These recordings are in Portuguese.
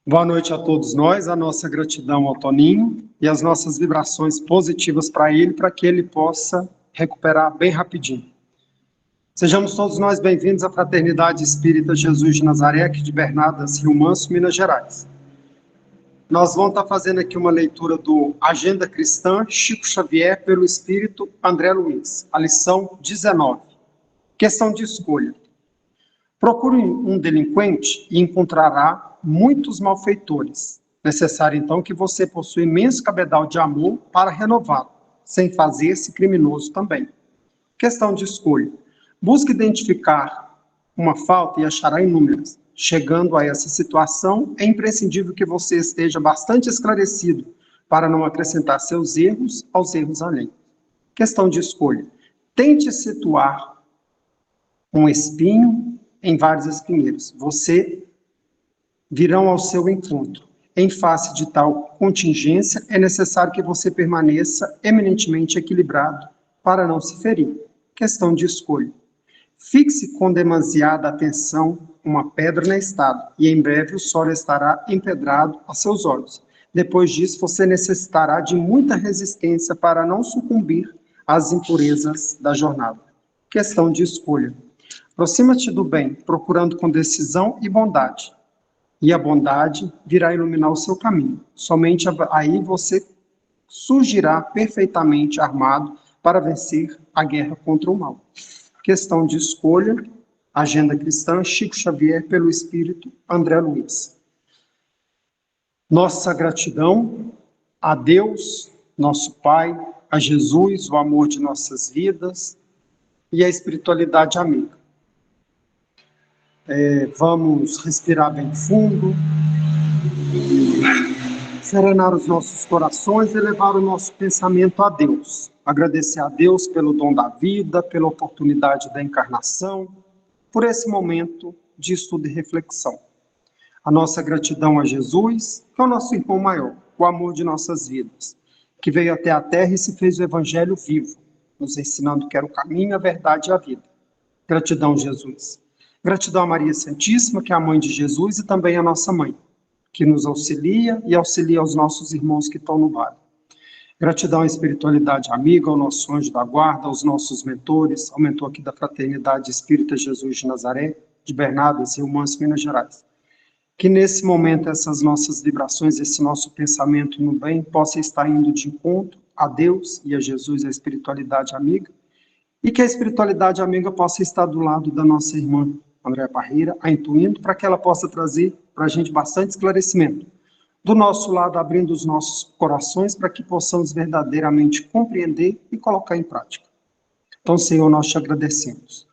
Boa noite a todos nós, a nossa gratidão ao Toninho e as nossas vibrações positivas para ele, para que ele possa recuperar bem rapidinho. Sejamos todos nós bem-vindos à Fraternidade Espírita Jesus de Nazaré, aqui de Bernadas, Rio Manso, Minas Gerais. Nós vamos estar fazendo aqui uma leitura do Agenda Cristã, Chico Xavier, pelo Espírito André Luiz, a lição 19. Questão de escolha. Procure um delinquente e encontrará muitos malfeitores. Necessário, então, que você possua imenso cabedal de amor para renová-lo, sem fazer-se criminoso também. Questão de escolha. Busque identificar uma falta e achará inúmeras. Chegando a essa situação, é imprescindível que você esteja bastante esclarecido para não acrescentar seus erros aos erros alheios. Questão de escolha. Tente situar um espinho em vários espinheiros. Você virão ao seu encontro. Em face de tal contingência, é necessário que você permaneça eminentemente equilibrado para não se ferir. Questão de escolha. Fixe com demasiada atenção uma pedra na estrada, e em breve o solo estará empedrado a seus olhos. Depois disso, você necessitará de muita resistência para não sucumbir às impurezas da jornada. Questão de escolha. Aproxima-te do bem, procurando com decisão e bondade. E a bondade virá iluminar o seu caminho. Somente aí você surgirá perfeitamente armado para vencer a guerra contra o mal. Questão de escolha, Agenda Cristã, Chico Xavier, pelo Espírito André Luiz. Nossa gratidão a Deus, nosso Pai, a Jesus, o amor de nossas vidas e a espiritualidade amiga. Vamos respirar bem fundo, serenar os nossos corações e levar o nosso pensamento a Deus. Agradecer a Deus pelo dom da vida, pela oportunidade da encarnação, por esse momento de estudo e reflexão. A nossa gratidão a Jesus, que é o nosso irmão maior, o amor de nossas vidas, que veio até a Terra e se fez o Evangelho vivo, nos ensinando que era o caminho, a verdade e a vida. Gratidão, Jesus. Gratidão a Maria Santíssima, que é a mãe de Jesus e também a nossa mãe, que nos auxilia e auxilia aos nossos irmãos que estão no vale. Gratidão à espiritualidade amiga, ao nosso anjo da guarda, aos nossos mentores, ao mentor aqui da Fraternidade Espírita Jesus de Nazaré, de Bernadas, Rio Manso, Minas Gerais. Que nesse momento essas nossas vibrações, esse nosso pensamento no bem, possa estar indo de encontro a Deus e a Jesus, a espiritualidade amiga, e que a espiritualidade amiga possa estar do lado da nossa irmã Andréa Parreira, a intuindo, para que ela possa trazer para a gente bastante esclarecimento. Do nosso lado, abrindo os nossos corações para que possamos verdadeiramente compreender e colocar em prática. Então, Senhor, nós te agradecemos.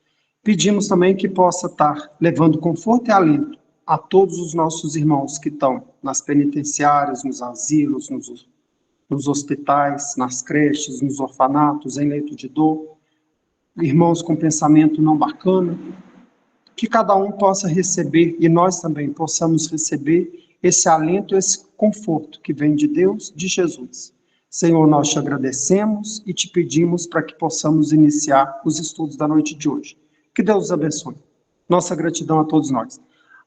Pedimos também que possa estar levando conforto e alento a todos os nossos irmãos que estão nas penitenciárias, nos asilos, nos hospitais, nas creches, nos orfanatos, em leito de dor, irmãos com pensamento não bacana, que cada um possa receber, e nós também possamos receber esse alento, esse conforto que vem de Deus, de Jesus. Senhor, nós te agradecemos e te pedimos para que possamos iniciar os estudos da noite de hoje. Que Deus os abençoe. Nossa gratidão a todos nós.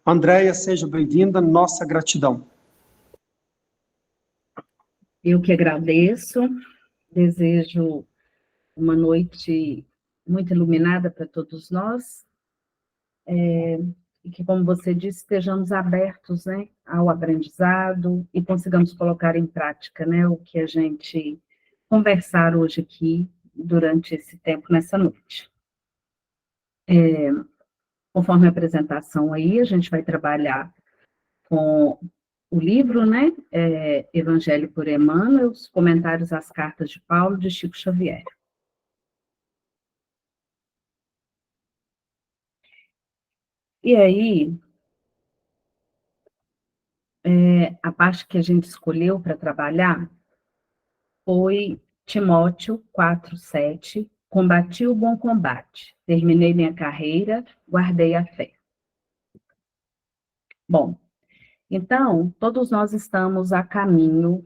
Andréia, seja bem-vinda, nossa gratidão. Eu que agradeço, desejo uma noite muito iluminada para todos nós, e que, como você disse, estejamos abertos, né, ao aprendizado e consigamos colocar em prática, né, o que a gente conversar hoje aqui, durante esse tempo, nessa noite. Conforme a apresentação aí, a gente vai trabalhar com o livro, né, Evangelho por Emmanuel, os comentários às cartas de Paulo, de Chico Xavier. E aí, a parte que a gente escolheu para trabalhar foi Timóteo 4:7, combati o bom combate, terminei minha carreira, guardei a fé. Bom, então, todos nós estamos a caminho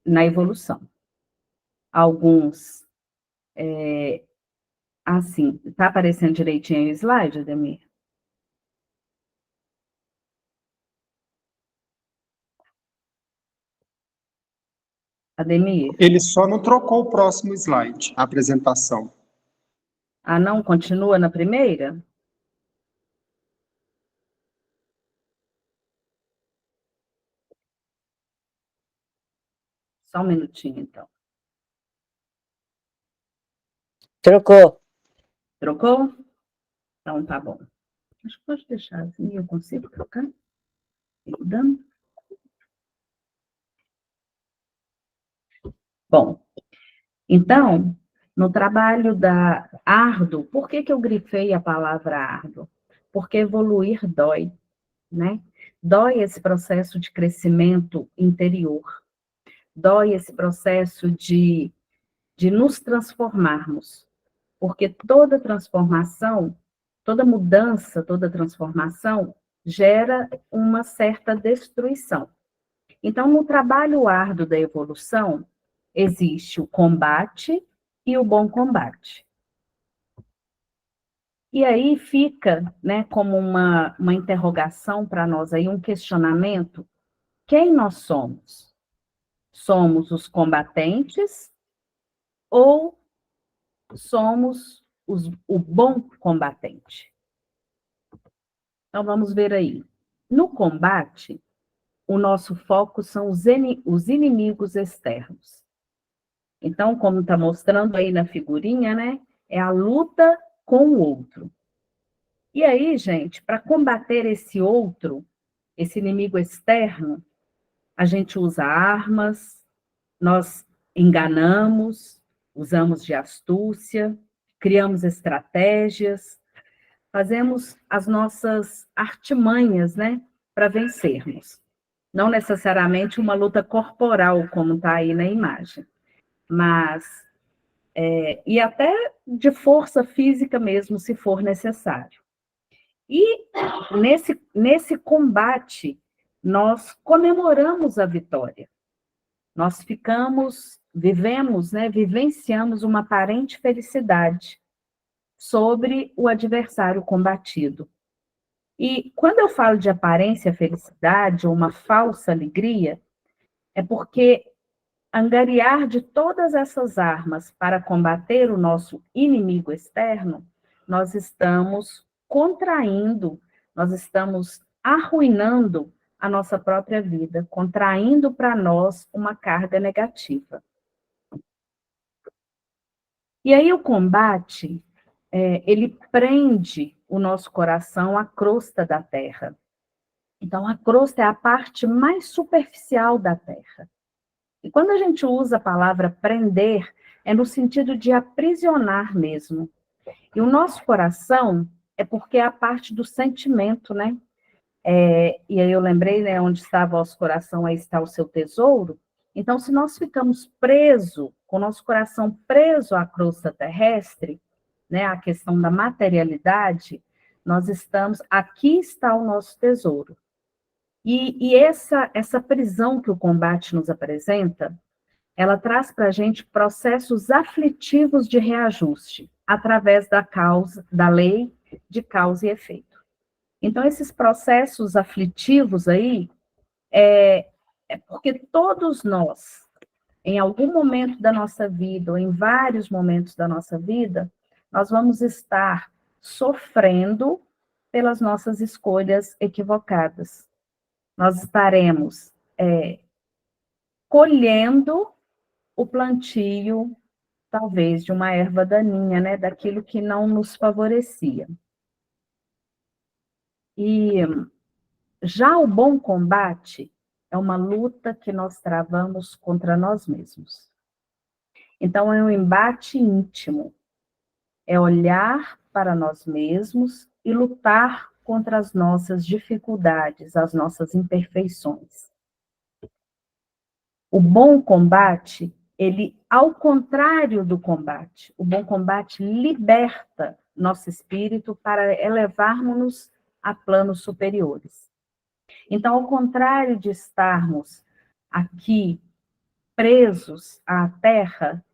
na evolução. Alguns, assim, está aparecendo direitinho o slide, Ademir? Ademir. Ele só não trocou o próximo slide, a apresentação. Ah, não? Continua na primeira? Só um minutinho, então. Trocou. Trocou? Então, tá bom. Acho que pode deixar assim, eu consigo trocar? Dando? Bom, então, no trabalho da árduo, por que eu grifei a palavra árduo? Porque evoluir dói, né? Dói esse processo de crescimento interior, dói esse processo de nos transformarmos, porque toda transformação, toda mudança, toda transformação gera uma certa destruição. Então, no trabalho árduo da evolução, existe o combate e o bom combate. E aí fica, né, como uma interrogação para nós aí, um questionamento: quem nós somos? Somos os combatentes ou somos o bom combatente? Então, vamos ver aí. No combate, o nosso foco são os inimigos externos. Então, como está mostrando aí na figurinha, né? É a luta com o outro. E aí, gente, para combater esse outro, esse inimigo externo, a gente usa armas, nós enganamos, usamos de astúcia, criamos estratégias, fazemos as nossas artimanhas, né, para vencermos. Não necessariamente uma luta corporal, como está aí na imagem, mas e até de força física mesmo, se for necessário. E nesse combate, nós comemoramos a vitória. Nós vivemos, né, vivenciamos uma aparente felicidade sobre o adversário combatido. E quando eu falo de aparência felicidade ou uma falsa alegria, é porque angariar de todas essas armas para combater o nosso inimigo externo, nós estamos contraindo, nós estamos arruinando a nossa própria vida, contraindo para nós uma carga negativa. E aí o combate, ele prende o nosso coração à crosta da terra. Então, a crosta é a parte mais superficial da terra. E quando a gente usa a palavra prender, é no sentido de aprisionar mesmo. E o nosso coração é porque é a parte do sentimento, né? E aí eu lembrei, né, onde estava o vosso coração, aí está o seu tesouro. Então, se nós ficamos presos, com o nosso coração preso à crosta terrestre, né, a questão da materialidade, nós estamos, aqui está o nosso tesouro. E essa prisão que o combate nos apresenta, ela traz para a gente processos aflitivos de reajuste, através da lei de causa e efeito. Então, esses processos aflitivos aí, é porque todos nós, em algum momento da nossa vida, ou em vários momentos da nossa vida, nós vamos estar sofrendo pelas nossas escolhas equivocadas. Nós estaremos colhendo o plantio, talvez, de uma erva daninha, né, daquilo que não nos favorecia. E já o bom combate é uma luta que nós travamos contra nós mesmos. Então, é um embate íntimo, é olhar para nós mesmos e lutar contra as nossas dificuldades, as nossas imperfeições. O bom combate, ele, ao contrário do combate, o bom combate liberta nosso espírito para elevarmos-nos a planos superiores. Então, ao contrário de estarmos aqui presos à terra,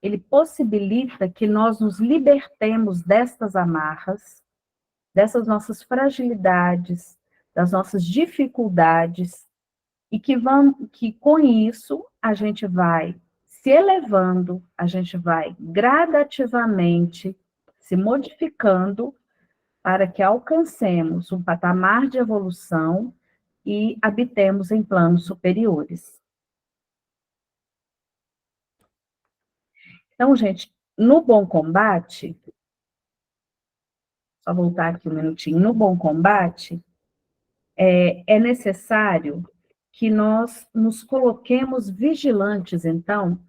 ele possibilita que nós nos libertemos destas amarras, dessas nossas fragilidades, das nossas dificuldades, e que com isso a gente vai se elevando, a gente vai gradativamente se modificando para que alcancemos um patamar de evolução e habitemos em planos superiores. Então, gente, no bom combate, só voltar aqui um minutinho, no bom combate, é necessário que nós nos coloquemos vigilantes, então,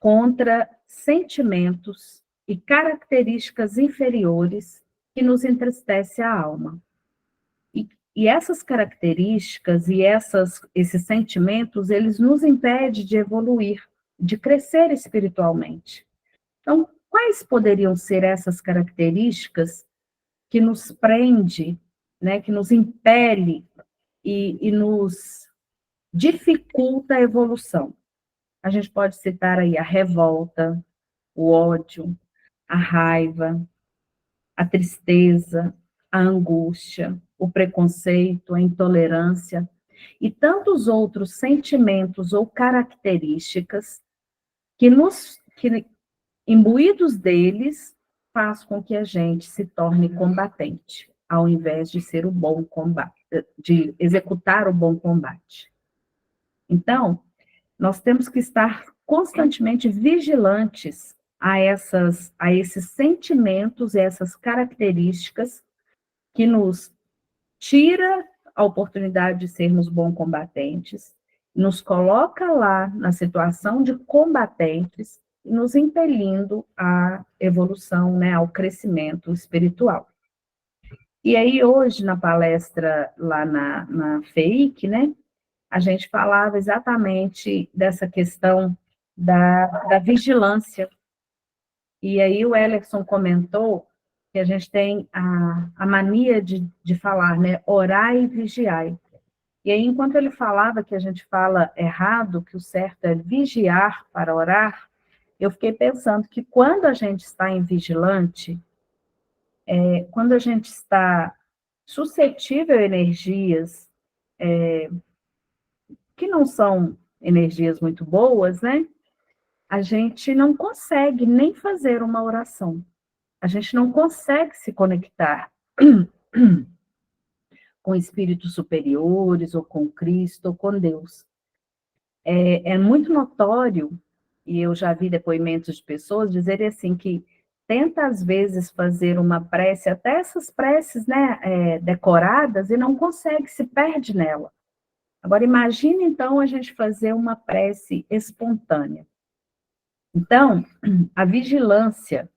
contra sentimentos e características inferiores que nos entristecem a alma. E essas características e esses sentimentos, eles nos impedem de evoluir, de crescer espiritualmente. Então, quais poderiam ser essas características que nos prende, né, que nos impele e nos dificulta a evolução? A gente pode citar aí a revolta, o ódio, a raiva, a tristeza, a angústia, o preconceito, a intolerância e tantos outros sentimentos ou características que imbuídos deles, faz com que a gente se torne combatente, ao invés de ser o bom combate, de executar o bom combate. Então, nós temos que estar constantemente vigilantes a esses sentimentos e essas características que nos tira a oportunidade de sermos bons combatentes, nos coloca lá na situação de combatentes, nos impelindo à evolução, né, ao crescimento espiritual. E aí, hoje, na palestra lá na FEIC, né, a gente falava exatamente dessa questão da vigilância. E aí o Ellerson comentou que a gente tem a mania de falar, né, orai e vigiai. E aí, enquanto ele falava que a gente fala errado, que o certo é vigiar para orar, eu fiquei pensando que quando a gente está em vigilante, quando a gente está suscetível a energias que não são energias muito boas, né? A gente não consegue nem fazer uma oração. A gente não consegue se conectar com espíritos superiores, ou com Cristo, ou com Deus. É muito notório, e eu já vi depoimentos de pessoas dizerem assim, que tenta às vezes fazer uma prece, até essas preces, né, decoradas, e não consegue, se perde nela. Agora, imagine, então, a gente fazer uma prece espontânea. Então, a vigilância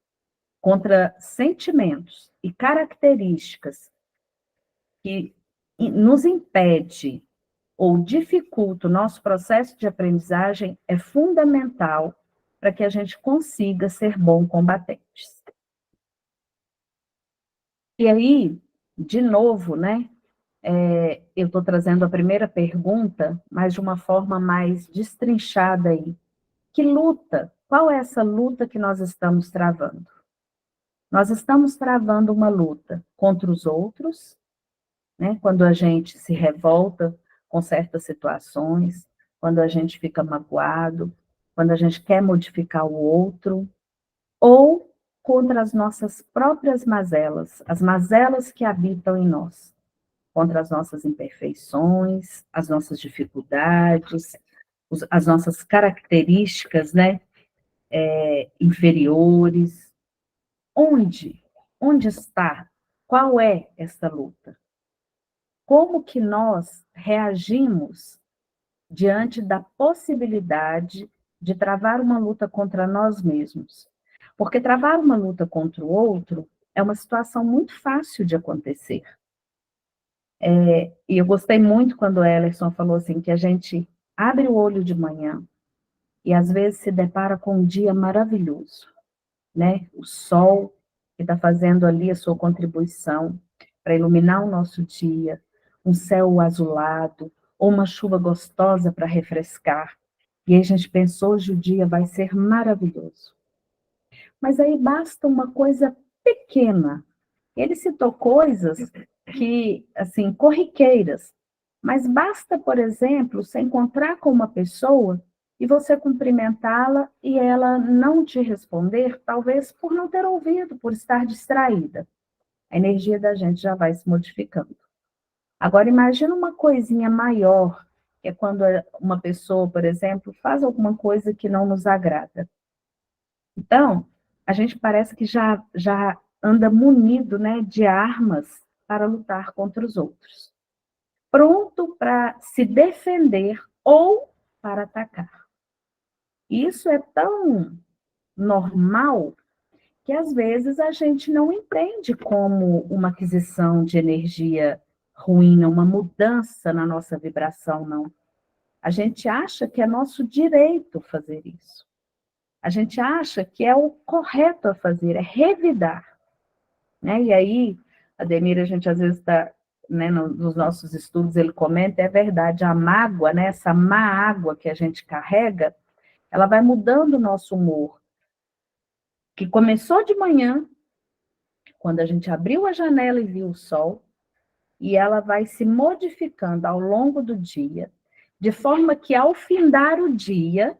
contra sentimentos e características que nos impede ou dificulta o nosso processo de aprendizagem é fundamental para que a gente consiga ser bons combatentes. E aí, de novo, né, eu estou trazendo a primeira pergunta, mas de uma forma mais destrinchada aí. Que luta? Qual é essa luta que nós estamos travando? Nós estamos travando uma luta contra os outros, né? Quando a gente se revolta com certas situações, quando a gente fica magoado, quando a gente quer modificar o outro, ou contra as nossas próprias mazelas, as mazelas que habitam em nós, contra as nossas imperfeições, as nossas dificuldades, as nossas características, né, inferiores. Onde está? Qual é essa luta? Como que nós reagimos diante da possibilidade de travar uma luta contra nós mesmos? Porque travar uma luta contra o outro é uma situação muito fácil de acontecer. E eu gostei muito quando o Ellerson falou assim, que a gente abre o olho de manhã e às vezes se depara com um dia maravilhoso, né? O sol que está fazendo ali a sua contribuição para iluminar o nosso dia, um céu azulado, ou uma chuva gostosa para refrescar. E aí a gente pensou, hoje o dia vai ser maravilhoso. Mas aí basta uma coisa pequena. Ele citou coisas que, assim, corriqueiras, mas basta, por exemplo, se encontrar com uma pessoa e você cumprimentá-la e ela não te responder, talvez por não ter ouvido, por estar distraída. A energia da gente já vai se modificando. Agora, imagina uma coisinha maior, que é quando uma pessoa, por exemplo, faz alguma coisa que não nos agrada. Então, a gente parece que já anda munido, né, de armas para lutar contra os outros. Pronto para se defender ou para atacar. Isso é tão normal que às vezes a gente não entende como uma aquisição de energia ruim, uma mudança na nossa vibração, não. A gente acha que é nosso direito fazer isso. A gente acha que é o correto a fazer, é revidar. Né? E aí, Ademir, a gente às vezes está, né, nos nossos estudos, ele comenta, é verdade, a mágoa, né, essa má água que a gente carrega, ela vai mudando o nosso humor, que começou de manhã, quando a gente abriu a janela e viu o sol, e ela vai se modificando ao longo do dia, de forma que ao findar o dia,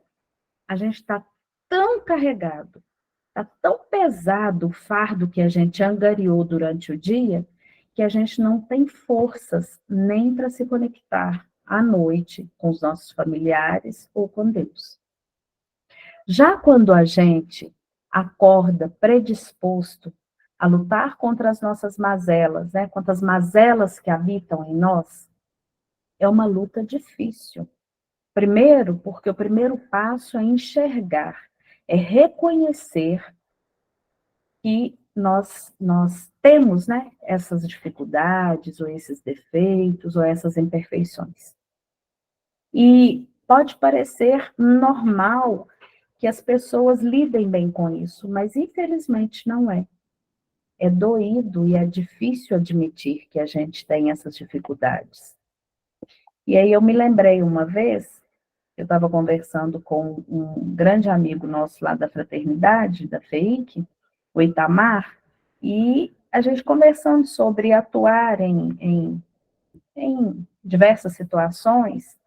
a gente está tão carregado, está tão pesado o fardo que a gente angariou durante o dia, que a gente não tem forças nem para se conectar à noite com os nossos familiares ou com Deus. Já quando a gente acorda predisposto a lutar contra as nossas mazelas, né, contra as mazelas que habitam em nós, é uma luta difícil. Primeiro, porque o primeiro passo é enxergar, é reconhecer que nós temos, né, essas dificuldades, ou esses defeitos, ou essas imperfeições. E pode parecer normal que as pessoas lidem bem com isso, mas infelizmente não é. É doído e é difícil admitir que a gente tem essas dificuldades. E aí eu me lembrei uma vez, eu estava conversando com um grande amigo nosso lá da fraternidade, da FEIC, o Itamar, e a gente conversando sobre atuar em diversas situações,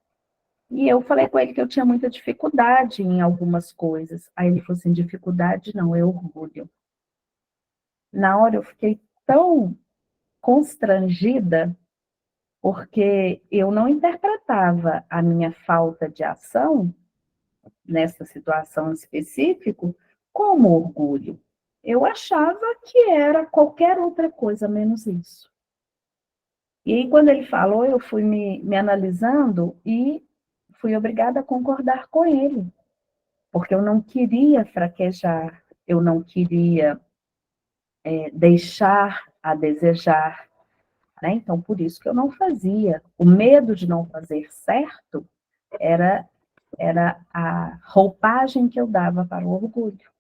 e eu falei com ele que eu tinha muita dificuldade em algumas coisas. Aí ele falou assim, dificuldade não, é orgulho. Na hora eu fiquei tão constrangida, porque eu não interpretava a minha falta de ação, nessa situação específica, como orgulho. Eu achava que era qualquer outra coisa menos isso. E aí, quando ele falou, eu fui me analisando e fui obrigada a concordar com ele, porque eu não queria fraquejar, eu não queria deixar a desejar, né? Então, por isso que eu não fazia. O medo de não fazer certo era a roupagem que eu dava para o orgulho.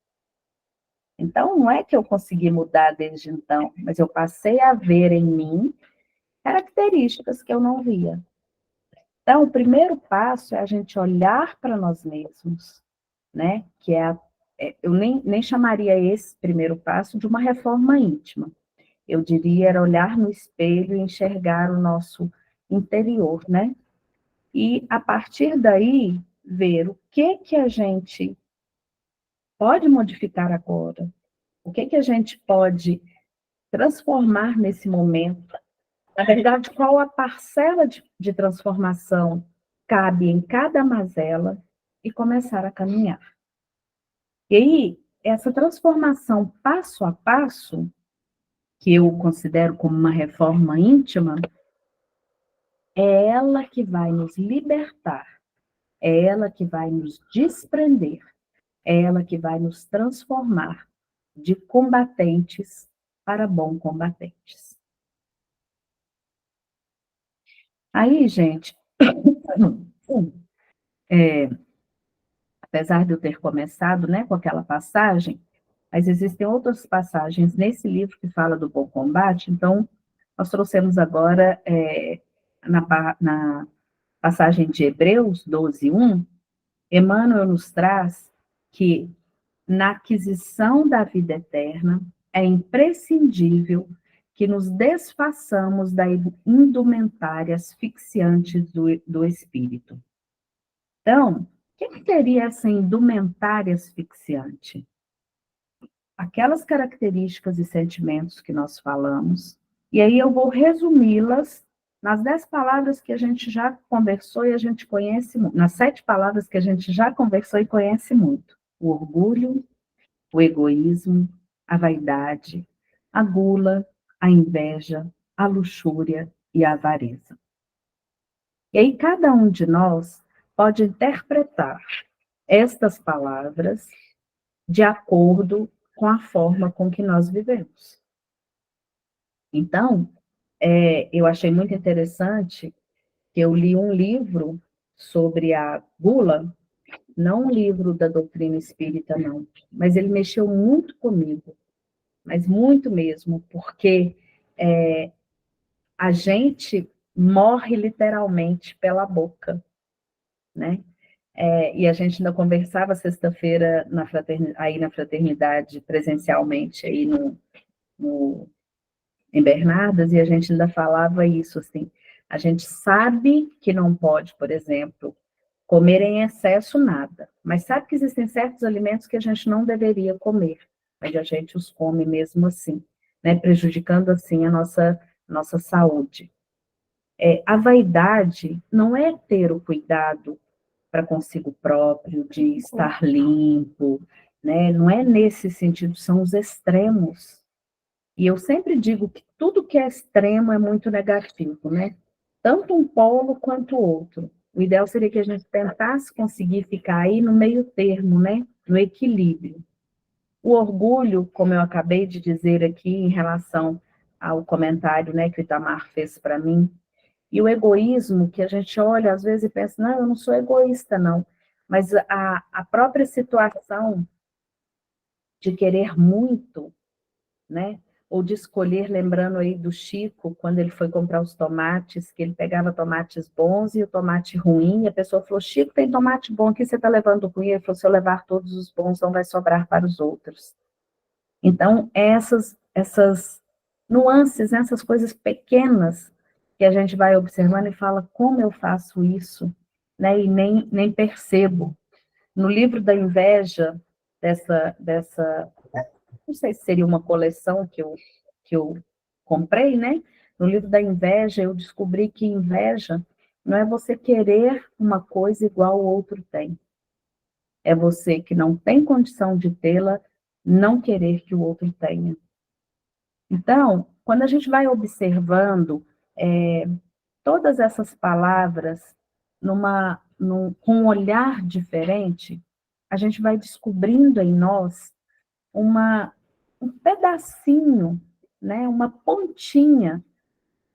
Então, não é que eu consegui mudar desde então, mas eu passei a ver em mim características que eu não via. Então, o primeiro passo é a gente olhar para nós mesmos, né? Que eu nem chamaria esse primeiro passo de uma reforma íntima. Eu diria era olhar no espelho e enxergar o nosso interior, né? E, a partir daí, ver o que a gente pode modificar agora, o que a gente pode transformar nesse momento. Na verdade, qual a parcela de transformação cabe em cada mazela e começar a caminhar. E aí, essa transformação passo a passo, que eu considero como uma reforma íntima, é ela que vai nos libertar, é ela que vai nos desprender, é ela que vai nos transformar de combatentes para bons combatentes. Aí, gente, apesar de eu ter começado, né, com aquela passagem, mas existem outras passagens nesse livro que fala do bom combate, então nós trouxemos agora, na passagem de Hebreus 12:1, Emmanuel nos traz que na aquisição da vida eterna é imprescindível que nos desfaçamos da indumentária asfixiante do espírito. Então, que seria essa indumentária asfixiante? Aquelas características e sentimentos que nós falamos, e aí eu vou resumi-las nas 10 palavras que a gente já conversou e a gente conhece, nas 7 palavras que a gente já conversou e conhece muito. O orgulho, o egoísmo, a vaidade, a gula, a inveja, a luxúria e a avareza. E aí cada um de nós pode interpretar estas palavras de acordo com a forma com que nós vivemos. Então, eu achei muito interessante que eu li um livro sobre a gula, não um livro da doutrina espírita, não, mas ele mexeu muito comigo, mas muito mesmo, porque a gente morre literalmente pela boca, né? E a gente ainda conversava sexta-feira aí na fraternidade, presencialmente, aí em Bernardas, e a gente ainda falava isso, assim, a gente sabe que não pode, por exemplo, comer em excesso nada, mas sabe que existem certos alimentos que a gente não deveria comer, mas a gente os come mesmo assim, né, prejudicando assim a nossa saúde. A vaidade não é ter o cuidado para consigo próprio, de estar limpo, né? Não é nesse sentido, são os extremos. E eu sempre digo que tudo que é extremo é muito negativo, né? Tanto um polo quanto o outro. O ideal seria que a gente tentasse conseguir ficar aí no meio termo, né? No equilíbrio. O orgulho, como eu acabei de dizer aqui em relação ao comentário, né, que o Itamar fez para mim, e o egoísmo, que a gente olha às vezes e pensa, não, eu não sou egoísta, não. Mas a própria situação de querer muito, né? Ou de escolher, lembrando aí do Chico, quando ele foi comprar os tomates, que ele pegava tomates bons e o tomate ruim, e a pessoa falou, Chico, tem tomate bom aqui, você está levando ruim? Ele falou, se eu levar todos os bons, não vai sobrar para os outros. Então, essas nuances, essas coisas pequenas que a gente vai observando e fala, como eu faço isso? Né? E nem percebo. No livro da inveja, não sei se seria uma coleção que eu comprei, né? No livro da inveja, eu descobri que inveja não é você querer uma coisa igual o outro tem. É você que não tem condição de tê-la, não querer que o outro tenha. Então, quando a gente vai observando todas essas palavras com um olhar diferente, a gente vai descobrindo em nós um pedacinho, né, uma pontinha,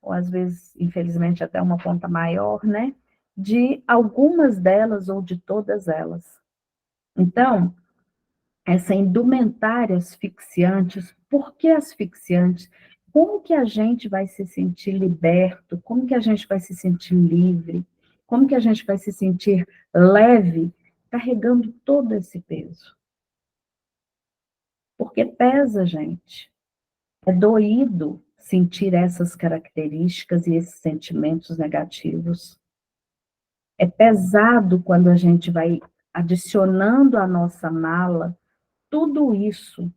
ou às vezes, infelizmente, até uma ponta maior, né, de algumas delas ou de todas elas. Então, essa indumentária asfixiante, por que asfixiante? Como que a gente vai se sentir liberto? Como que a gente vai se sentir livre? Como que a gente vai se sentir leve, carregando todo esse peso? Porque pesa, gente. É doído sentir essas características e esses sentimentos negativos. É pesado quando a gente vai adicionando à nossa mala tudo isso,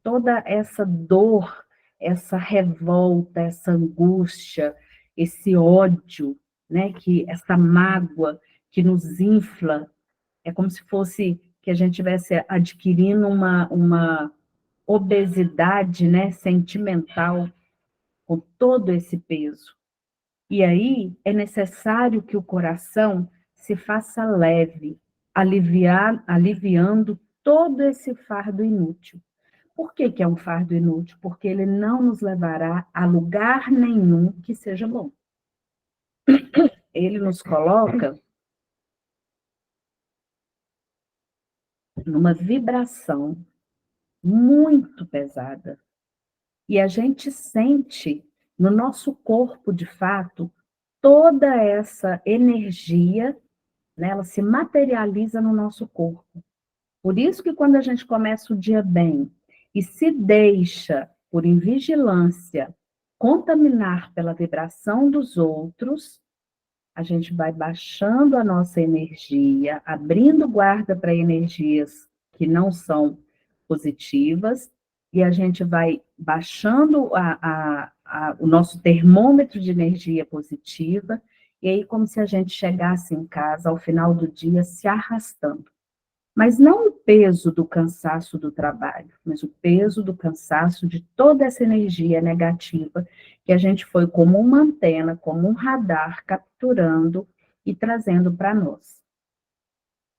toda essa dor, essa revolta, essa angústia, esse ódio, né, essa mágoa que nos infla, é como se fosse que a gente estivesse adquirindo uma obesidade, né, sentimental, com todo esse peso. E aí é necessário que o coração se faça leve, aliviando todo esse fardo inútil. Por que é um fardo inútil? Porque ele não nos levará a lugar nenhum que seja bom. Ele nos coloca numa vibração muito pesada. E a gente sente no nosso corpo, de fato, toda essa energia, né, ela se materializa no nosso corpo. Por isso que quando a gente começa o dia bem e se deixa, por invigilância, contaminar pela vibração dos outros, a gente vai baixando a nossa energia, abrindo guarda para energias que não são positivas, e a gente vai baixando o nosso termômetro de energia positiva, e aí como se a gente chegasse em casa ao final do dia se arrastando. Mas não o peso do cansaço do trabalho, mas o peso do cansaço de toda essa energia negativa que a gente foi como uma antena, como um radar, capturando e trazendo para nós.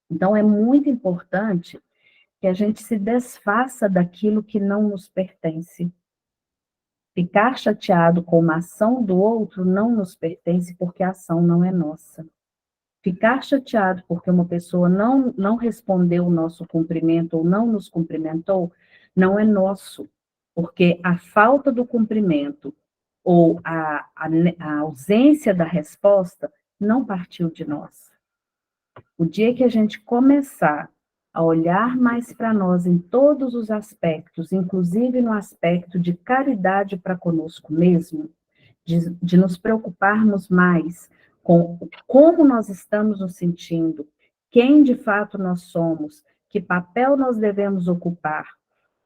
Então, é muito importante que a gente se desfaça daquilo que não nos pertence. Ficar chateado com uma ação do outro não nos pertence porque a ação não é nossa. Ficar chateado porque uma pessoa não respondeu o nosso cumprimento ou não nos cumprimentou, não é nosso, porque a falta do cumprimento ou a ausência da resposta não partiu de nós. O dia que a gente começar a olhar mais para nós em todos os aspectos, inclusive no aspecto de caridade para conosco mesmo, de nos preocuparmos mais com como nós estamos nos sentindo, quem de fato nós somos, que papel nós devemos ocupar,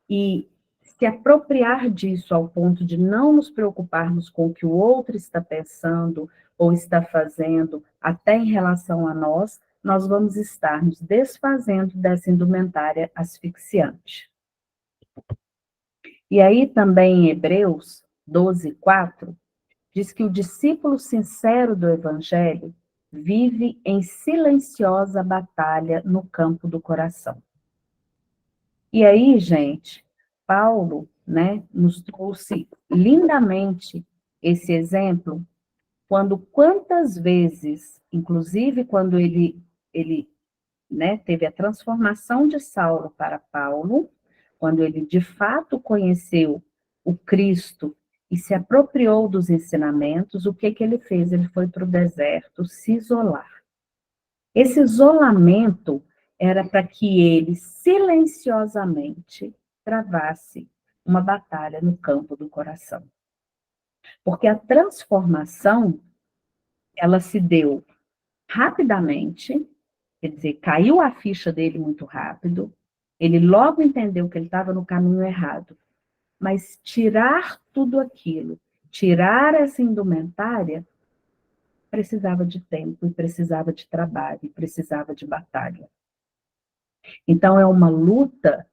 e se apropriar disso ao ponto de não nos preocuparmos com o que o outro está pensando ou está fazendo, até em relação a nós, nós vamos estar nos desfazendo dessa indumentária asfixiante. E aí também em Hebreus 12:4, diz que o discípulo sincero do Evangelho vive em silenciosa batalha no campo do coração. E aí, gente, Paulo, né, nos trouxe lindamente esse exemplo, quando quantas vezes, inclusive quando ele né, teve a transformação de Saulo para Paulo, quando ele de fato conheceu o Cristo e se apropriou dos ensinamentos, o que ele fez? Ele foi para o deserto se isolar. Esse isolamento era para que ele silenciosamente travasse uma batalha no campo do coração. Porque a transformação, ela se deu rapidamente, quer dizer, caiu a ficha dele muito rápido, ele logo entendeu que ele estava no caminho errado. Mas tirar tudo aquilo, tirar essa indumentária, precisava de tempo, e precisava de trabalho, e precisava de batalha. Então, é uma luta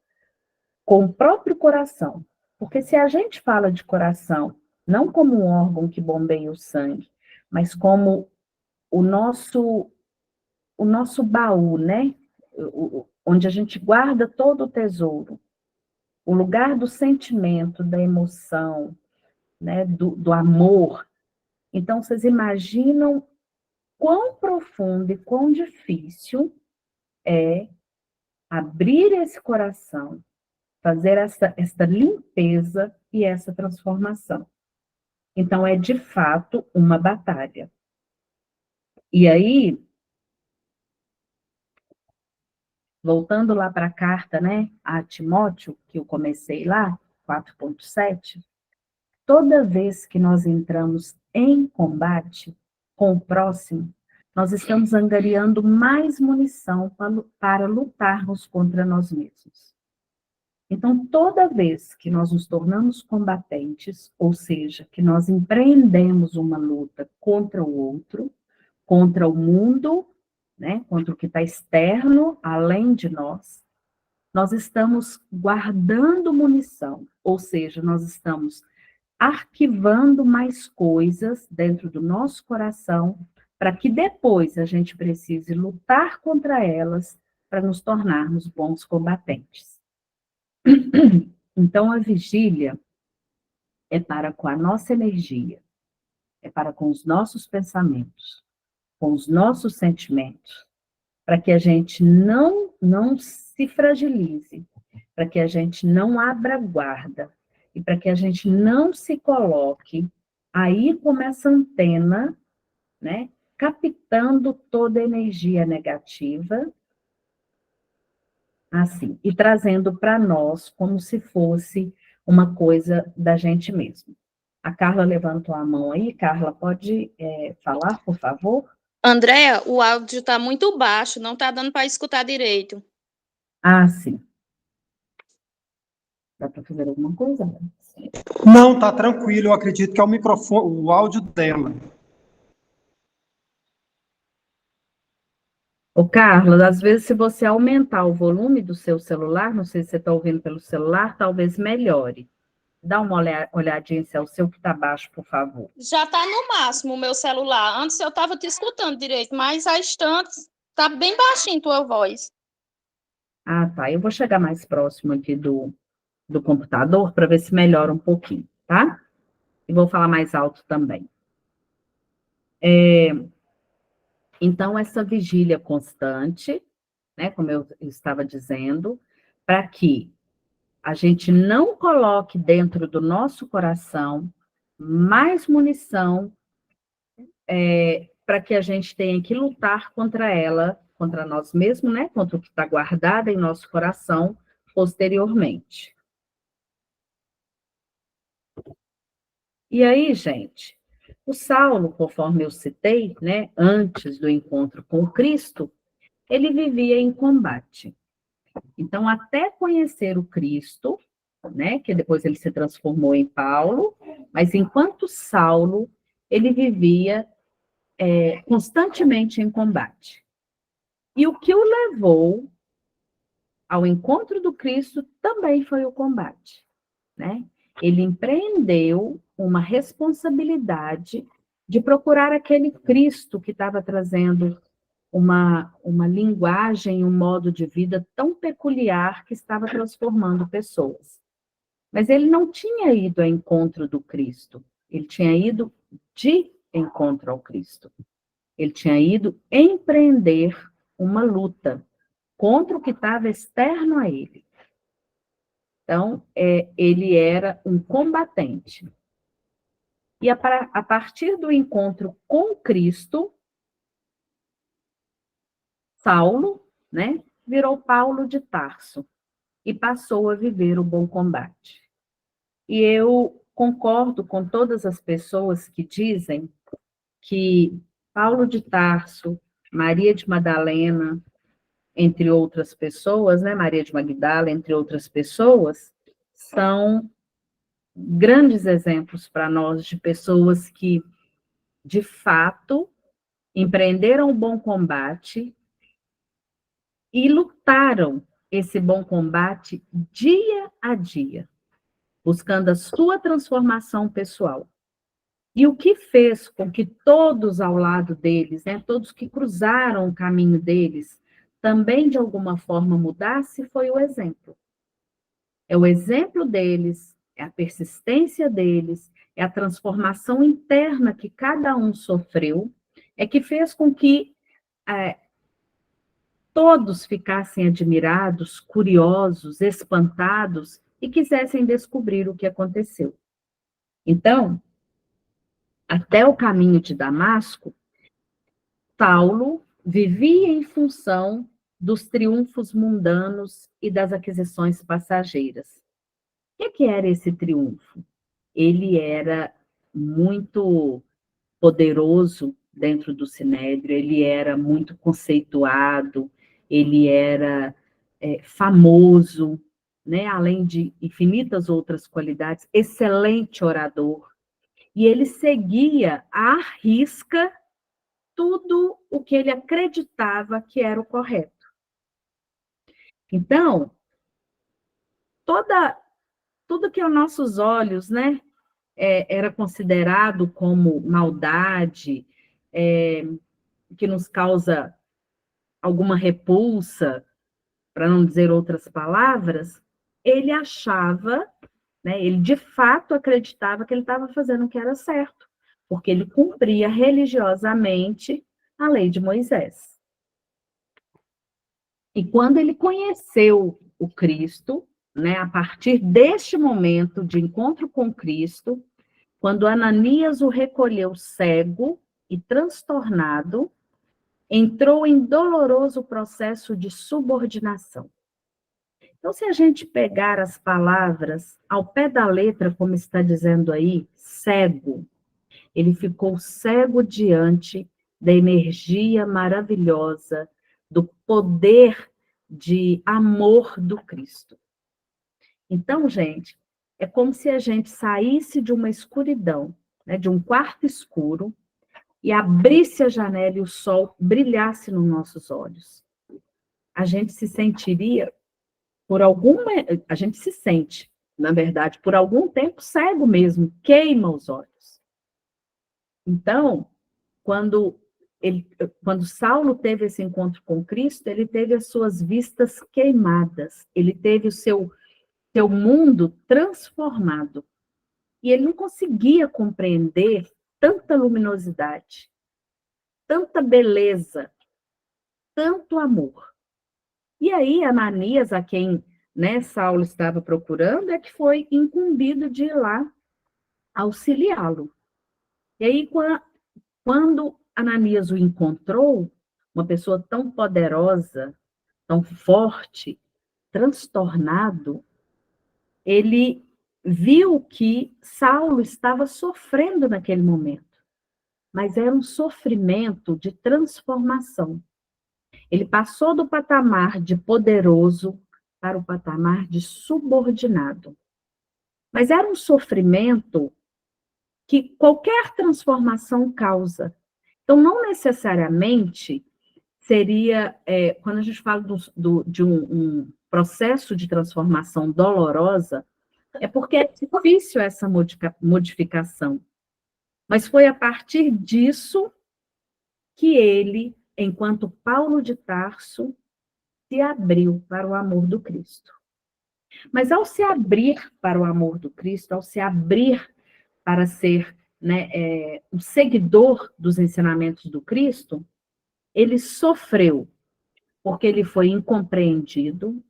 com o próprio coração. Porque se a gente fala de coração, não como um órgão que bombeia o sangue, mas como o nosso baú, né? Onde a gente guarda todo o tesouro, o lugar do sentimento, da emoção, né? do amor. Então, vocês imaginam quão profundo e quão difícil é abrir esse coração, fazer essa limpeza e essa transformação. Então, é de fato uma batalha. E aí, voltando lá para a carta, né, a Timóteo, que eu comecei lá, 4.7, toda vez que nós entramos em combate com o próximo, nós estamos angariando mais munição para lutarmos contra nós mesmos. Então, toda vez que nós nos tornamos combatentes, ou seja, que nós empreendemos uma luta contra o outro, contra o mundo, né, contra o que está externo, além de nós, nós estamos guardando munição, ou seja, nós estamos arquivando mais coisas dentro do nosso coração, para que depois a gente precise lutar contra elas para nos tornarmos bons combatentes. Então, a vigília é para com a nossa energia, é para com os nossos pensamentos, com os nossos sentimentos, para que a gente não se fragilize, para que a gente não abra guarda, e para que a gente não se coloque aí como essa antena, né, captando toda a energia negativa, assim, e trazendo para nós como se fosse uma coisa da gente mesmo. A Carla levantou a mão aí. Carla, pode falar, por favor? Andréa, o áudio está muito baixo, não está dando para escutar direito. Ah, sim. Dá para fazer alguma coisa? Não, tá tranquilo. Eu acredito que é o microfone, o áudio dela. Ô, Carlos, às vezes, se você aumentar o volume do seu celular, não sei se você está ouvindo pelo celular, talvez melhore. Dá uma olhadinha se é o seu que está baixo, por favor. Já está no máximo o meu celular. Antes eu estava te escutando direito, mas há instantes está bem baixinho tua voz. Ah, tá. Eu vou chegar mais próximo aqui do computador para ver se melhora um pouquinho, tá? E vou falar mais alto também. Então, essa vigília constante, né, como eu estava dizendo, para que a gente não coloque dentro do nosso coração mais munição para que a gente tenha que lutar contra ela, contra nós mesmos, né, contra o que está guardado em nosso coração posteriormente. E aí, gente, o Saulo, conforme eu citei, né, antes do encontro com Cristo, ele vivia em combate. Então, até conhecer o Cristo, né, que depois ele se transformou em Paulo, mas enquanto Saulo, ele vivia constantemente em combate. E o que o levou ao encontro do Cristo também foi o combate, né? Ele empreendeu uma responsabilidade de procurar aquele Cristo que estava trazendo uma linguagem, um modo de vida tão peculiar que estava transformando pessoas. Mas ele não tinha ido ao encontro do Cristo, ele tinha ido de encontro ao Cristo. Ele tinha ido empreender uma luta contra o que estava externo a ele. Então, ele era um combatente. E a partir do encontro com Cristo, Saulo, né, virou Paulo de Tarso e passou a viver o bom combate. E eu concordo com todas as pessoas que dizem que Paulo de Tarso, Maria de Madalena, entre outras pessoas, né, Maria de Magdala, entre outras pessoas, são grandes exemplos para nós de pessoas que, de fato, empreenderam o bom combate e lutaram esse bom combate dia a dia, buscando a sua transformação pessoal. E o que fez com que todos ao lado deles, né, todos que cruzaram o caminho deles, também de alguma forma mudasse, foi o exemplo. É o exemplo deles, é a persistência deles, é a transformação interna que cada um sofreu, é que fez com que todos ficassem admirados, curiosos, espantados e quisessem descobrir o que aconteceu. Então, até o caminho de Damasco, Paulo vivia em função dos triunfos mundanos e das aquisições passageiras. O que era esse triunfo? Ele era muito poderoso dentro do Sinédrio, ele era muito conceituado, ele era famoso, né? Além de infinitas outras qualidades, excelente orador, e ele seguia à risca tudo o que ele acreditava que era o correto. Então, tudo que aos nossos olhos, né, era considerado como maldade, que nos causa alguma repulsa, para não dizer outras palavras, ele achava, né, ele de fato acreditava que ele estava fazendo o que era certo, porque ele cumpria religiosamente a lei de Moisés. E quando ele conheceu o Cristo, né, a partir deste momento de encontro com Cristo, quando Ananias o recolheu cego e transtornado, entrou em doloroso processo de subordinação. Então, se a gente pegar as palavras ao pé da letra, como está dizendo aí, cego, ele ficou cego diante da energia maravilhosa, do poder de amor do Cristo. Então, gente, é como se a gente saísse de uma escuridão, né, de um quarto escuro, e abrisse a janela e o sol brilhasse nos nossos olhos. A gente se sentiria, a gente se sente, na verdade, por algum tempo cego mesmo, queima os olhos. Então, quando Saulo teve esse encontro com Cristo, ele teve as suas vistas queimadas, ele teve o seu mundo transformado. E ele não conseguia compreender tanta luminosidade, tanta beleza, tanto amor. E aí, Ananias, a quem, né, Saulo estava procurando, é que foi incumbido de ir lá auxiliá-lo. E aí, quando Ananias o encontrou, uma pessoa tão poderosa, tão forte, transtornado, ele viu que Saulo estava sofrendo naquele momento, mas era um sofrimento de transformação. Ele passou do patamar de poderoso para o patamar de subordinado. Mas era um sofrimento que qualquer transformação causa. Então, não necessariamente seria, quando a gente fala de um processo de transformação dolorosa, é porque é difícil essa modificação. Mas foi a partir disso que ele, enquanto Paulo de Tarso, se abriu para o amor do Cristo. Mas ao se abrir para o amor do Cristo, ao se abrir para ser, né, um seguidor dos ensinamentos do Cristo, ele sofreu, porque ele foi incompreendido.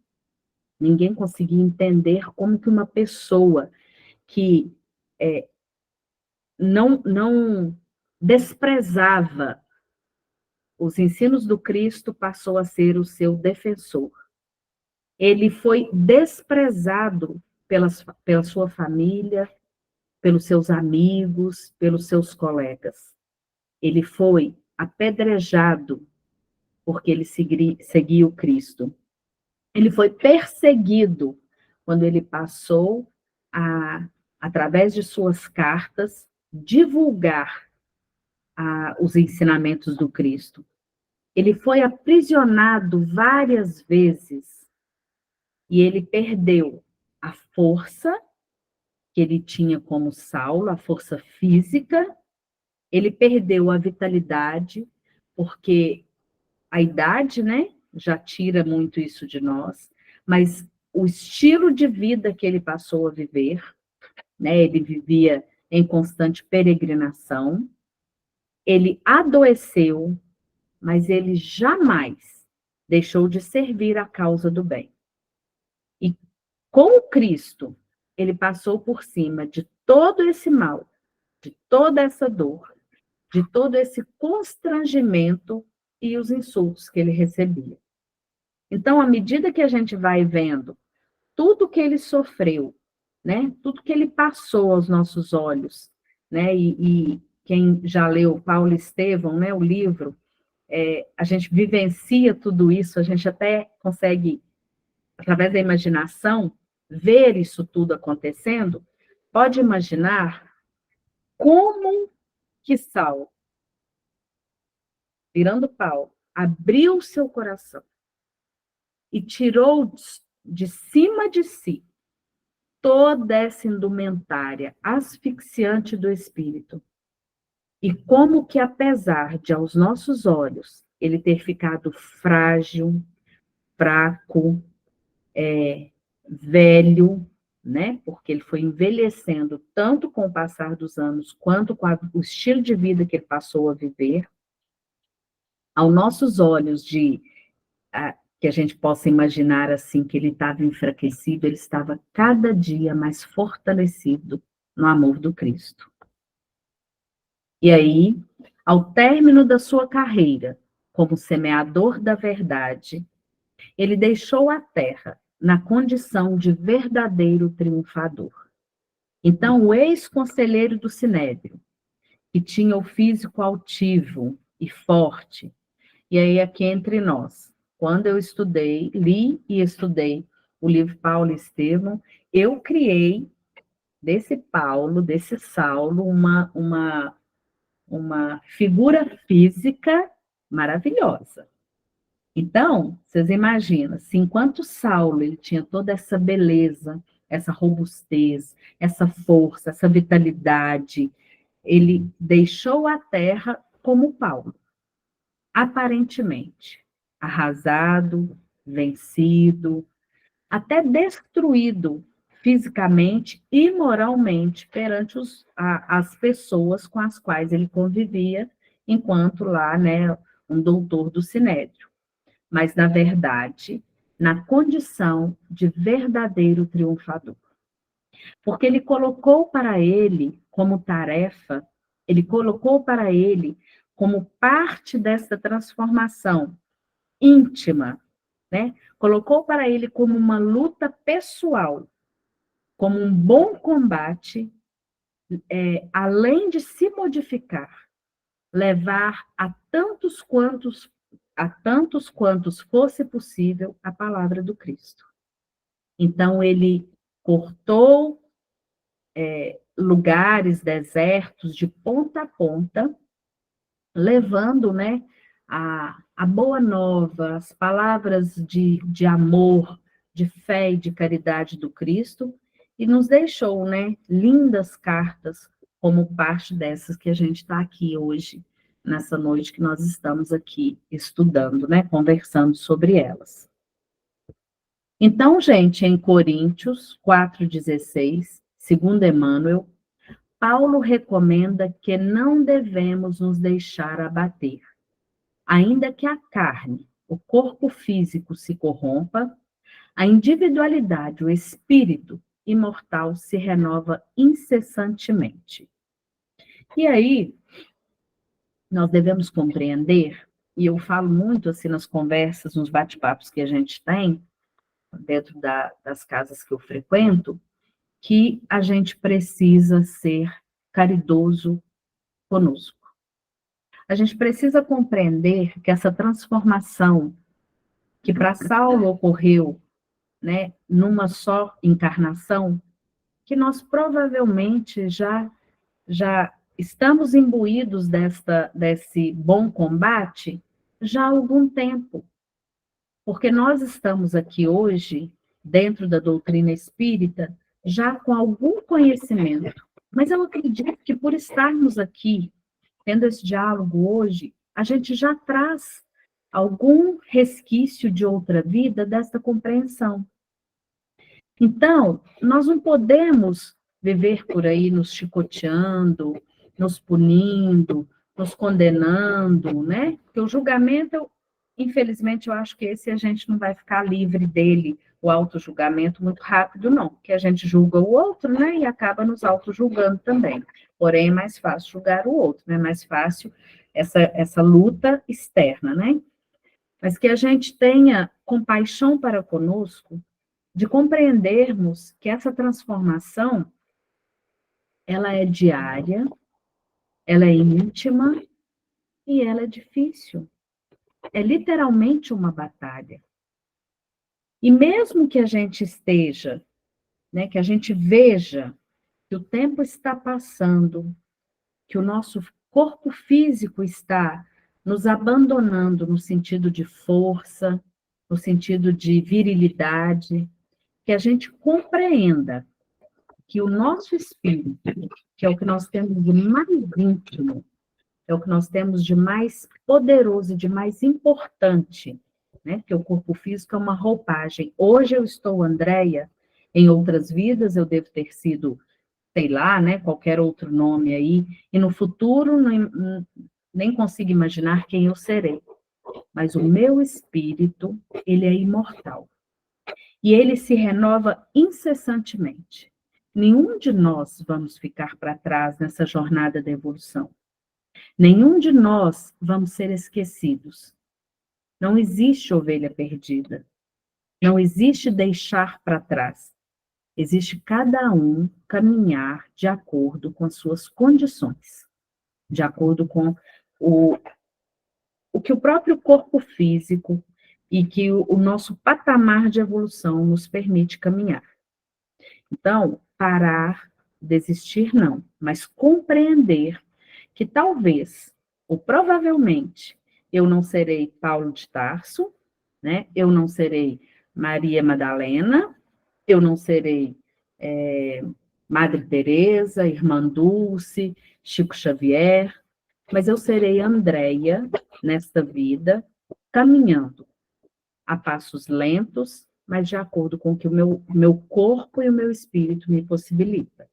Ninguém conseguia entender como que uma pessoa que não desprezava os ensinos do Cristo passou a ser o seu defensor. Ele foi desprezado pela sua família, pelos seus amigos, pelos seus colegas. Ele foi apedrejado porque ele seguia o Cristo. Ele foi perseguido quando ele passou através de suas cartas, divulgar os ensinamentos do Cristo. Ele foi aprisionado várias vezes e ele perdeu a força que ele tinha como Saulo, a força física, ele perdeu a vitalidade, porque a idade, né, já tira muito isso de nós, mas o estilo de vida que ele passou a viver, né, ele vivia em constante peregrinação, ele adoeceu, mas ele jamais deixou de servir a causa do bem. E com o Cristo, ele passou por cima de todo esse mal, de toda essa dor, de todo esse constrangimento e os insultos que ele recebia. Então, à medida que a gente vai vendo tudo que ele sofreu, né, tudo que ele passou aos nossos olhos, né, e quem já leu Paulo Estevão, né, o livro, a gente vivencia tudo isso, a gente até consegue, através da imaginação, ver isso tudo acontecendo. Pode imaginar como que Saulo, virando Paulo, abriu seu coração e tirou de cima de si toda essa indumentária asfixiante do espírito. E como que, apesar de, aos nossos olhos, ele ter ficado frágil, fraco, velho, né? Porque ele foi envelhecendo tanto com o passar dos anos, quanto com o estilo de vida que ele passou a viver, aos nossos olhos que a gente possa imaginar assim, que ele estava enfraquecido, ele estava cada dia mais fortalecido no amor do Cristo. E aí, ao término da sua carreira como semeador da verdade, ele deixou a terra na condição de verdadeiro triunfador. Então, o ex-conselheiro do Sinédrio, que tinha o físico altivo e forte. E aí, aqui entre nós, quando eu li e estudei o livro Paulo e Estevão, eu criei desse Paulo, desse Saulo, uma figura física maravilhosa. Então, vocês imaginam, se enquanto Saulo ele tinha toda essa beleza, essa robustez, essa força, essa vitalidade, ele deixou a terra como Paulo, aparentemente arrasado, vencido, até destruído fisicamente e moralmente perante as pessoas com as quais ele convivia, enquanto lá, né, um doutor do Sinédrio. Mas, na verdade, na condição de verdadeiro triunfador. Porque ele colocou para ele como tarefa, ele colocou para ele como parte dessa transformação íntima, né? Colocou para ele como uma luta pessoal, como um bom combate, além de se modificar, levar a tantos quantos fosse possível a palavra do Cristo. Então, ele cortou lugares desertos de ponta a ponta, levando, né, a boa nova, as palavras de amor, de fé e de caridade do Cristo, e nos deixou, né, lindas cartas, como parte dessas que a gente está aqui hoje, nessa noite que nós estamos aqui estudando, né, conversando sobre elas. Então, gente, em Coríntios 4,16, segundo Emmanuel, Paulo recomenda que não devemos nos deixar abater. Ainda que a carne, o corpo físico se corrompa, a individualidade, o espírito imortal se renova incessantemente. E aí, nós devemos compreender, e eu falo muito assim nas conversas, nos bate-papos que a gente tem, dentro das casas que eu frequento, que a gente precisa ser caridoso conosco. A gente precisa compreender que essa transformação que para Saulo ocorreu, né, numa só encarnação, que nós provavelmente já estamos imbuídos desse bom combate já há algum tempo. Porque nós estamos aqui hoje, dentro da doutrina espírita, já com algum conhecimento. Mas eu acredito que por estarmos aqui, tendo esse diálogo hoje, a gente já traz algum resquício de outra vida dessa compreensão. Então, nós não podemos viver por aí nos chicoteando, nos punindo, nos condenando, né? Porque o julgamento, infelizmente, eu acho que esse a gente não vai ficar livre dele, o auto-julgamento, muito rápido, não. Porque a gente julga o outro, né? E acaba nos auto-julgando também. Porém, é mais fácil julgar o outro, né? É mais fácil essa luta externa, né? Mas que a gente tenha compaixão para conosco, de compreendermos que essa transformação, ela é diária, ela é íntima e ela é difícil. É literalmente uma batalha. E mesmo que a gente esteja, né, que a gente veja que o tempo está passando, que o nosso corpo físico está nos abandonando no sentido de força, no sentido de virilidade, que a gente compreenda que o nosso espírito, que é o que nós temos de mais íntimo, é o que nós temos de mais poderoso e de mais importante, né? Porque o corpo físico é uma roupagem. Hoje eu estou Andréia, em outras vidas eu devo ter sido, sei lá, né, qualquer outro nome aí, e no futuro nem consigo imaginar quem eu serei. Mas o meu espírito, ele é imortal. E ele se renova incessantemente. Nenhum de nós vamos ficar para trás nessa jornada da evolução. Nenhum de nós vamos ser esquecidos. Não existe ovelha perdida. Não existe deixar para trás. Existe cada um caminhar de acordo com as suas condições, de acordo com o que o próprio corpo físico e que o nosso patamar de evolução nos permite caminhar. Então, parar, desistir não, mas compreender que talvez, ou provavelmente, eu não serei Paulo de Tarso, né? Eu não serei Maria Madalena, eu não serei Madre Teresa, Irmã Dulce, Chico Xavier, mas eu serei Andréia nesta vida, caminhando a passos lentos, mas de acordo com o que o meu corpo e o meu espírito me possibilitam.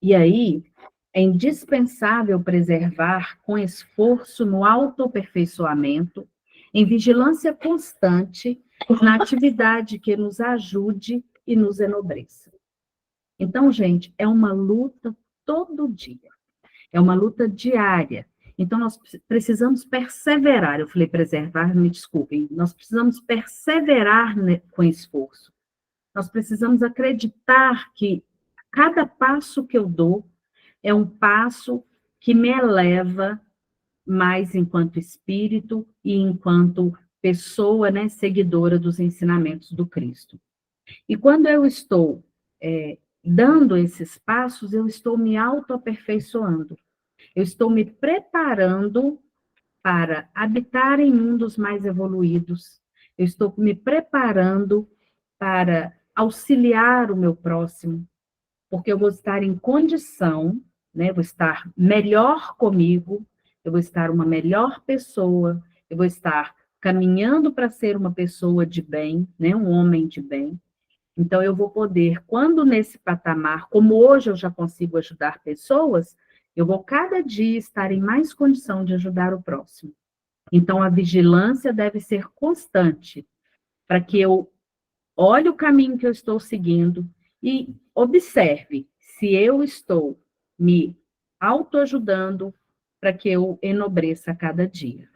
E aí, é indispensável preservar com esforço no autoaperfeiçoamento, em vigilância constante, na atividade que nos ajude e nos enobreça. Então, gente, é uma luta todo dia. É uma luta diária. Então, nós precisamos perseverar. Eu falei preservar, me desculpem. Nós precisamos perseverar com esforço. Nós precisamos acreditar que cada passo que eu dou é um passo que me eleva mais enquanto espírito e enquanto pessoa, né, seguidora dos ensinamentos do Cristo. E quando eu estou dando esses passos, eu estou me autoaperfeiçoando. Eu estou me preparando para habitar em mundos mais evoluídos. Eu estou me preparando para auxiliar o meu próximo, porque eu vou estar em condição, né? Vou estar melhor comigo, eu vou estar uma melhor pessoa, eu vou estar caminhando para ser uma pessoa de bem, né? Um homem de bem. Então, eu vou poder, quando nesse patamar, como hoje eu já consigo ajudar pessoas, eu vou cada dia estar em mais condição de ajudar o próximo. Então, a vigilância deve ser constante, para que eu olhe o caminho que eu estou seguindo e observe se eu estou me autoajudando para que eu enobreça a cada dia.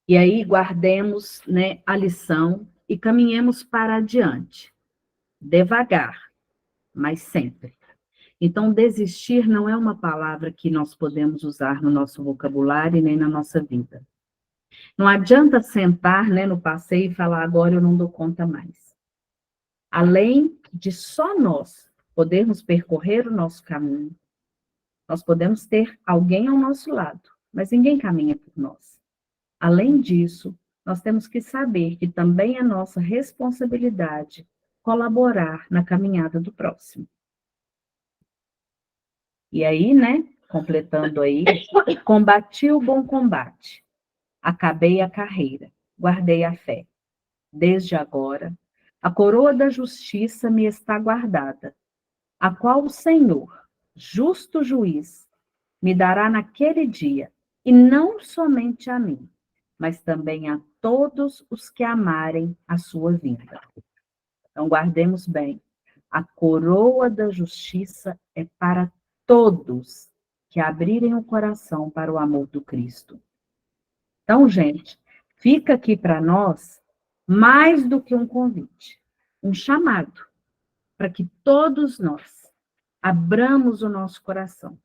E aí, guardemos, né, a lição e caminhemos para adiante, devagar, mas sempre. Então, desistir não é uma palavra que nós podemos usar no nosso vocabulário e nem na nossa vida. Não adianta sentar, né, no passeio e falar, agora eu não dou conta mais. Além de só nós podermos percorrer o nosso caminho, nós podemos ter alguém ao nosso lado, mas ninguém caminha por nós. Além disso, nós temos que saber que também é nossa responsabilidade colaborar na caminhada do próximo. E aí, né, completando aí, combati o bom combate, acabei a carreira, guardei a fé. Desde agora, a coroa da justiça me está guardada, a qual o Senhor, justo juiz, me dará naquele dia, e não somente a mim, mas também a todos os que amarem a sua vinda. Então, guardemos bem, a coroa da justiça é para todos que abrirem o coração para o amor do Cristo. Então, gente, fica aqui para nós mais do que um convite, um chamado, para que todos nós abramos o nosso coração,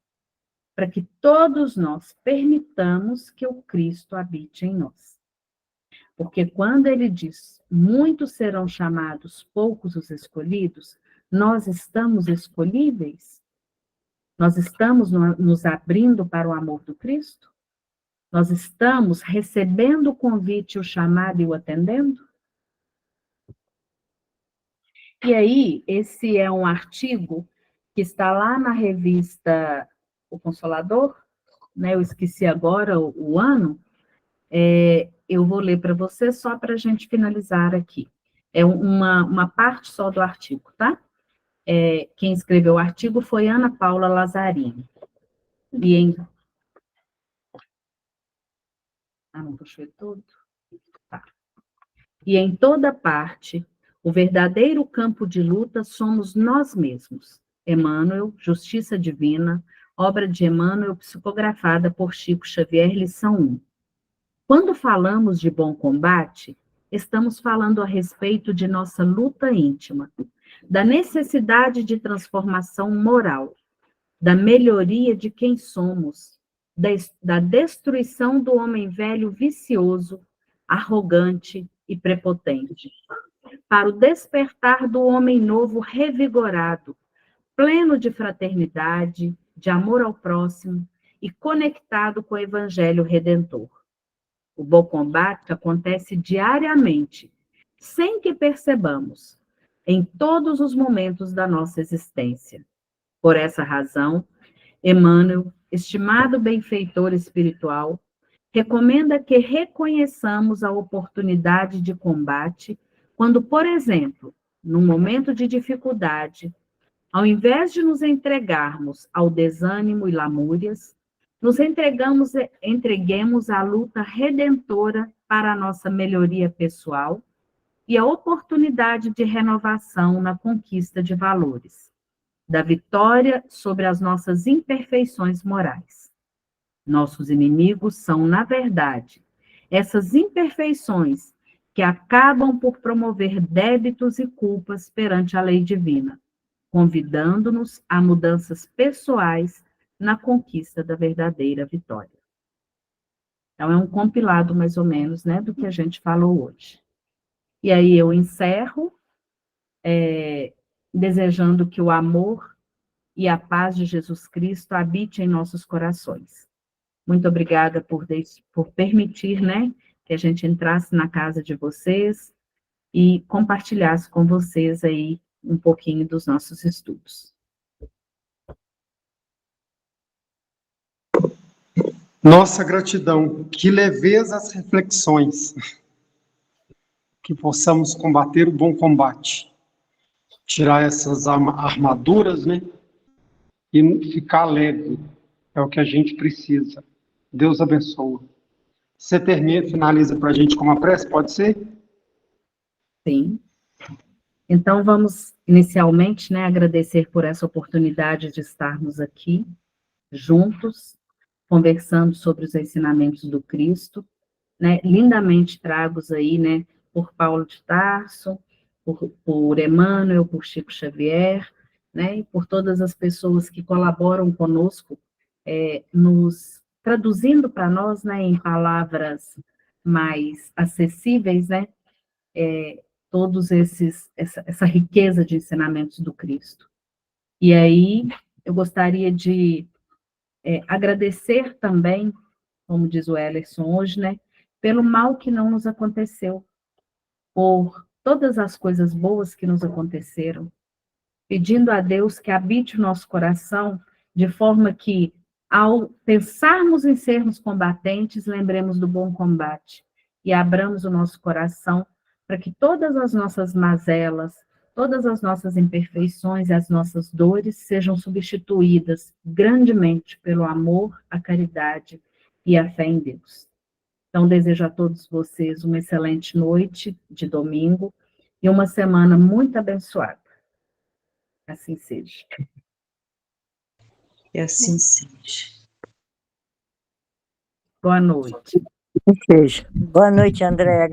para que todos nós permitamos que o Cristo habite em nós. Porque quando ele diz, muitos serão chamados, poucos os escolhidos, nós estamos escolhíveis? Nós estamos nos abrindo para o amor do Cristo? Nós estamos recebendo o convite, o chamado e o atendendo? E aí, esse é um artigo que está lá na revista O Consolador, né? Eu esqueci agora o ano, eu vou ler para você só para a gente finalizar aqui. É uma parte só do artigo, tá? Quem escreveu o artigo foi Ana Paula Lazzarini. Não puxou tudo? Tá. E em toda parte, o verdadeiro campo de luta somos nós mesmos. Emmanuel, Justiça Divina, obra de Emmanuel, psicografada por Chico Xavier, lição 1. Quando falamos de bom combate, estamos falando a respeito de nossa luta íntima, da necessidade de transformação moral, da melhoria de quem somos, da destruição do homem velho vicioso, arrogante e prepotente, para o despertar do homem novo revigorado, pleno de fraternidade, de amor ao próximo e conectado com o Evangelho Redentor. O bom combate acontece diariamente, sem que percebamos, em todos os momentos da nossa existência. Por essa razão, Emmanuel, estimado benfeitor espiritual, recomenda que reconheçamos a oportunidade de combate quando, por exemplo, num momento de dificuldade, ao invés de nos entregarmos ao desânimo e lamúrias, nos entreguemos à luta redentora para a nossa melhoria pessoal e a oportunidade de renovação na conquista de valores, da vitória sobre as nossas imperfeições morais. Nossos inimigos são, na verdade, essas imperfeições que acabam por promover débitos e culpas perante a lei divina, convidando-nos a mudanças pessoais na conquista da verdadeira vitória. Então, é um compilado, mais ou menos, né, do que a gente falou hoje. E aí eu encerro, desejando que o amor e a paz de Jesus Cristo habite em nossos corações. Muito obrigada por permitir, né, que a gente entrasse na casa de vocês e compartilhasse com vocês aí um pouquinho dos nossos estudos. Nossa gratidão, que leveza as reflexões, que possamos combater o bom combate, tirar essas armaduras, né, e ficar leve, é o que a gente precisa. Deus abençoe. Você termina e finaliza para a gente com uma prece, pode ser? Sim. Então, vamos inicialmente, né, agradecer por essa oportunidade de estarmos aqui, juntos, conversando sobre os ensinamentos do Cristo, né, lindamente tragos aí, né, por Paulo de Tarso, por Emmanuel, por Chico Xavier, né, e por todas as pessoas que colaboram conosco, nos traduzindo para nós, né, em palavras mais acessíveis, né, todos essa riqueza de ensinamentos do Cristo. E aí, eu gostaria de agradecer também, como diz o Ellerson hoje, né, pelo mal que não nos aconteceu, por todas as coisas boas que nos aconteceram, pedindo a Deus que habite o nosso coração, de forma que, ao pensarmos em sermos combatentes, lembremos do bom combate e abramos o nosso coração para que todas as nossas mazelas, todas as nossas imperfeições e as nossas dores sejam substituídas grandemente pelo amor, a caridade e a fé em Deus. Então, desejo a todos vocês uma excelente noite de domingo e uma semana muito abençoada. Assim seja. E assim seja. Boa noite. Boa noite, Andréa.